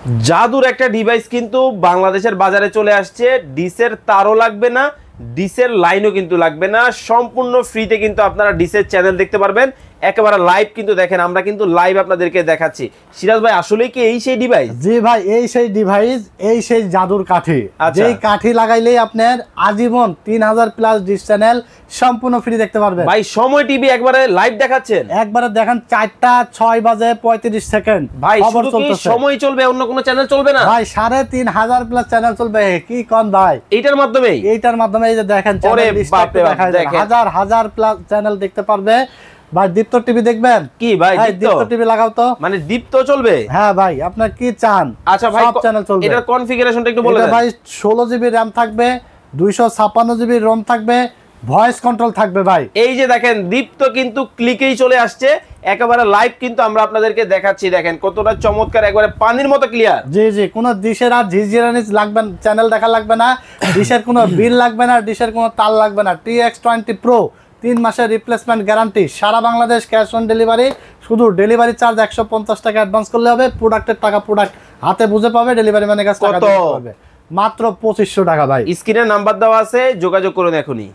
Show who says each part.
Speaker 1: জাদুর একটা ডিভাইস কিন্তু বাংলাদেশের বাজারে চলে আসছে। ডিসের তারও লাগবে না, ডিসের লাইনও কিন্তু লাগবে না, সম্পূর্ণ ফ্রিতে কিন্তু আপনারা ডিসের চ্যানেল দেখতে পারবেন। একেবারে লাইভ কিন্তু দেখেন, আমরা কিন্তু লাইভ আপনাদেরকে দেখাচ্ছি। সিরাজ ভাই আসলে কি এই সেই ডিভাইস?
Speaker 2: জি ভাই, এই সেই ডিভাইস, এই সেই জাদুর কাঠি। যেই কাঠি লাগাইলেই আপনার আজীবন 3000 প্লাস ডিস চ্যানেল সম্পূর্ণ ফ্রি দেখতে পারবেন।
Speaker 1: ভাই সময় টিভি একবারে লাইভ দেখাচ্ছেন?
Speaker 2: একবারে দেখেন 4টা 6 বাজে 35 সেকেন্ড
Speaker 1: ভাই শুধু কি সময় চলবে, অন্য কোনো চ্যানেল চলবে না?
Speaker 2: ভাই 3500 প্লাস চ্যানেল চলবে। কি কোন ভাই?
Speaker 1: এইটার মাধ্যমে
Speaker 2: এই যে দেখেন চ্যানেল লিস্ট হাজার হাজার প্লাস চ্যানেল দেখতে পারবে। ভাই দীপ্ত টিভি দেখবেন
Speaker 1: কি? ভাই
Speaker 2: দীপ্ত টিভি লাগাও তো।
Speaker 1: মানে দীপ্ত চলবে?
Speaker 2: হ্যাঁ ভাই, আপনার কি চান?
Speaker 1: আচ্ছা ভাই,
Speaker 2: সব চ্যানেল চলবে।
Speaker 1: এটার কনফিগারেশনটা একটু বলে দেন
Speaker 2: ভাই। 16 জিবি র‍্যাম থাকবে, 256 জিবি রম থাকবে, ভয়েস কন্ট্রোল থাকবে ভাই।
Speaker 1: এই যে দেখেন দীপ্ত কিন্তু ক্লিকেই চলে আসছে, একেবারে লাইভ কিন্তু আমরা আপনাদেরকে দেখাচ্ছি। দেখেন কতটা চমৎকার, একবারে পানির মতো ক্লিয়ার।
Speaker 2: জি জি, কোনো ডিশের আর ঝিঝিরানিস লাগবে, চ্যানেল দেখা লাগবে না, ডিশের কোনো বিল লাগবে না, ডিশের কোনো তার লাগবে না। TX20 Pro 3 মাসের রিপ্লেসমেন্ট গ্যারান্টি, সারা বাংলাদেশ ক্যাশ অন ডেলিভারি। শুধু ডেলিভারি চার্জ 150 টাকা অ্যাডভান্স করলে হবে। প্রোডাক্টের টাকা প্রোডাক্ট হাতে বুঝে পাবে, ডেলিভারি ম্যানের কাছে টাকা দিতে হবে। মাত্র 2500 টাকা ভাই।
Speaker 1: স্ক্রিনে নাম্বার দেওয়া আছে, যোগাযোগ করুন এখনই।